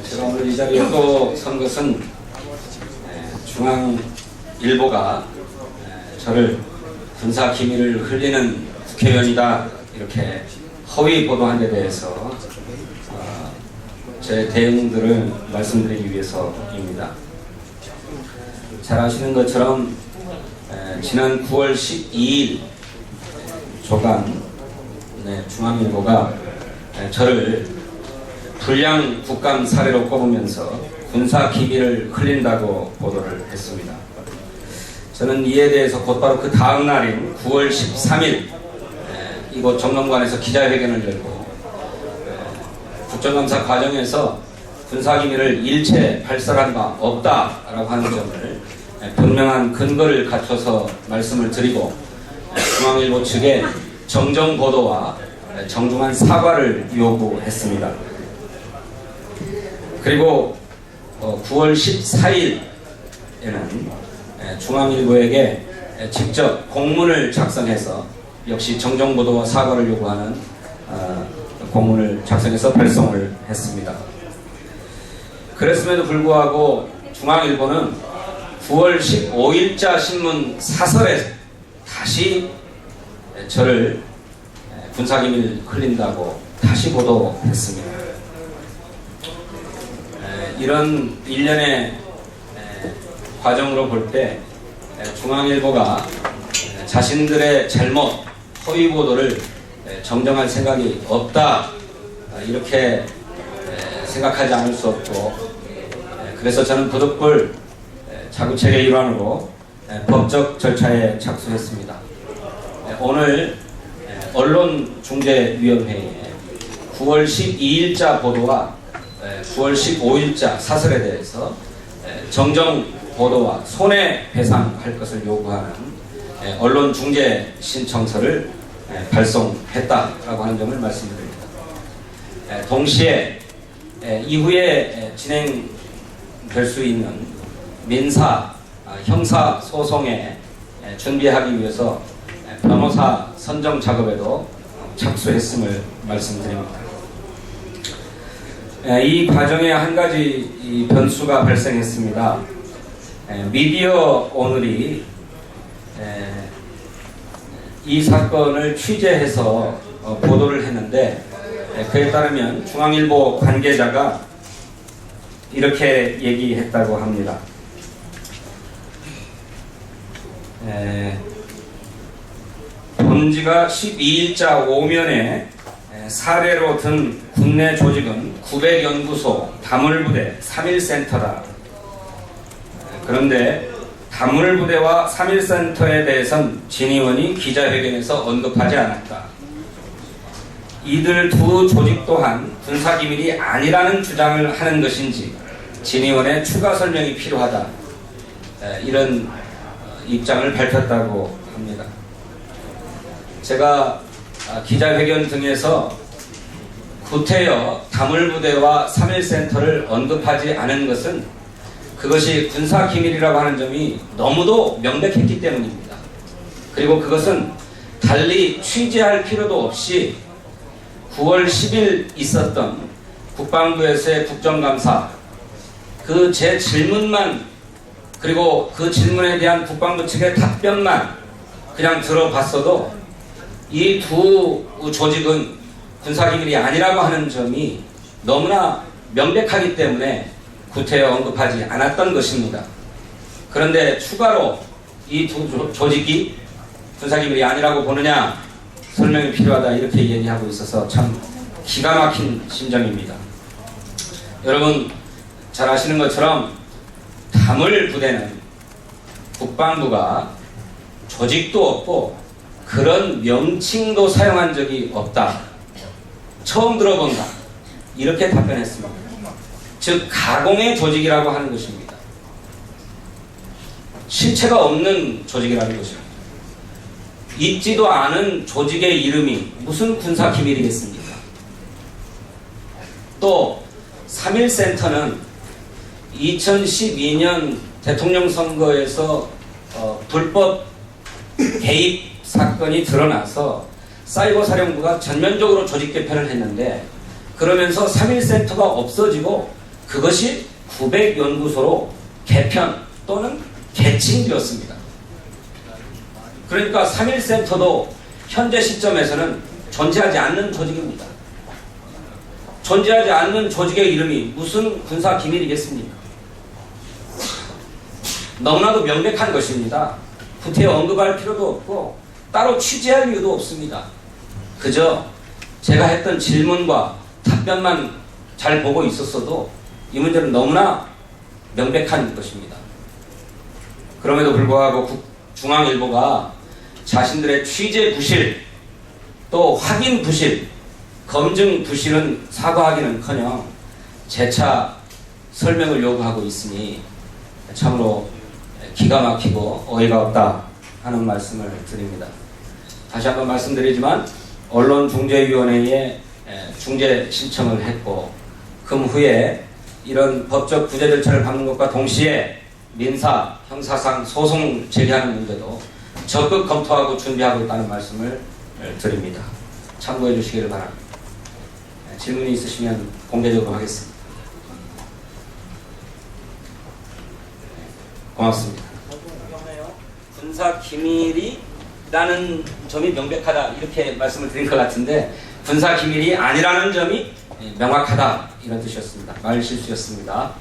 제가 오늘 이 자리에 또 선 것은 중앙일보가 저를 군사 기밀을 흘리는 국회의원이다 이렇게 허위 보도한 데 대해서 제 대응들을 말씀드리기 위해서입니다. 잘 아시는 것처럼 지난 9월 12일 조간 중앙일보가 저를 불량 국감 사례로 꼽으면서 군사 기밀을 흘린다고 보도를 했습니다. 저는 이에 대해서 곧바로 그 다음 날인 9월 13일 이곳 정론관에서 기자회견을 열고 국정감사 과정에서 군사기밀을 일체 발설한 바 없다라고 하는 점을 분명한 근거를 갖춰서 말씀을 드리고 중앙일보 측에 정정 보도와 정중한 사과를 요구했습니다. 그리고 9월 14일에는 중앙일보에게 직접 공문을 작성해서 역시 정정 보도와 사과를 요구하는 공문을 작성해서 발송을 했습니다. 그랬음에도 불구하고 중앙일보는 9월 15일자 신문 사설에 다시 저를 군사기밀 흘린다고 다시 보도했습니다. 이런 일련의 과정으로 볼 때 중앙일보가 자신들의 잘못, 허위 보도를 정정할 생각이 없다 이렇게 생각하지 않을 수 없고, 그래서 저는 부득불 자구책의 일환으로 법적 절차에 착수했습니다. 오늘 언론중재위원회에 9월 12일자 보도와 9월 15일자 사설에 대해서 정정 보도와 손해배상할 것을 요구하는 언론중재 신청서를 발송했다라고 하는 점을 말씀드립니다. 동시에 이후에 진행될 수 있는 민사, 형사 소송에 준비하기 위해서 변호사 선정 작업에도 착수했음을 말씀드립니다. 이 과정에 한 가지 변수가 발생했습니다. 미디어 오늘이 이 사건을 취재해서 보도를 했는데, 그에 따르면 중앙일보 관계자가 이렇게 얘기했다고 합니다. 본지가 12일자 오면에 사례로 든 국내 조직은 900연구소, 다물부대, 3.1센터다. 그런데 다물부대와 3.1센터에 대해선 진 의원이 기자회견에서 언급하지 않았다. 이들 두 조직 또한 군사기밀이 아니라는 주장을 하는 것인지 진 의원의 추가 설명이 필요하다. 이런 입장을 밝혔다고 합니다. 제가 기자회견 등에서 구태여 다물부대와 3.1센터를 언급하지 않은 것은 그것이 군사기밀이라고 하는 점이 너무도 명백했기 때문입니다. 그리고 그것은 달리 취재할 필요도 없이 9월 10일 있었던 국방부에서의 국정감사, 그 제 질문만, 그리고 그 질문에 대한 국방부 측의 답변만 그냥 들어봤어도 이 두 조직은 군사기밀이 아니라고 하는 점이 너무나 명백하기 때문에 구태여 언급하지 않았던 것입니다. 그런데 추가로 이 두 조직이 군사기밀이 아니라고 보느냐, 설명이 필요하다 이렇게 얘기하고 있어서 참 기가 막힌 심정입니다. 여러분 잘 아시는 것처럼 다물부대는 국방부가 조직도 없고 그런 명칭도 사용한 적이 없다. 처음 들어본다. 이렇게 답변했습니다. 즉 가공의 조직이라고 하는 것입니다. 실체가 없는 조직이라는 것입니다. 있지도 않은 조직의 이름이 무슨 군사기밀이겠습니까? 또 3.1센터는 2012년 대통령 선거에서 불법 개입 사건이 드러나서 사이버 사령부가 전면적으로 조직 개편을 했는데, 그러면서 3.1센터가 없어지고 그것이 900연구소로 개편 또는 개칭되었습니다. 그러니까 3.1센터도 현재 시점에서는 존재하지 않는 조직입니다. 존재하지 않는 조직의 이름이 무슨 군사 기밀이겠습니까? 너무나도 명백한 것입니다. 구태여 언급할 필요도 없고 따로 취재할 이유도 없습니다. 그저 제가 했던 질문과 답변만 잘 보고 있었어도 이 문제는 너무나 명백한 것입니다. 그럼에도 불구하고 중앙일보가 자신들의 취재 부실, 또 확인 부실, 검증 부실은 사과하기는커녕 재차 설명을 요구하고 있으니 참으로 기가 막히고 어이가 없다 하는 말씀을 드립니다. 다시 한번 말씀드리지만 언론중재위원회에 중재 신청을 했고 금후에 이런 법적 구제 절차를 밟는 것과 동시에 민사, 형사상 소송 제기하는 문제도 적극 검토하고 준비하고 있다는 말씀을 드립니다. 참고해 주시기를 바랍니다. 질문이 있으시면 공개적으로 하겠습니다. 고맙습니다. 군사 기밀이라는 점이 명백하다 이렇게 말씀을 드린 것 같은데 군사 기밀이 아니라는 점이 명확하다 이런 뜻이었습니다. 말 실수였습니다.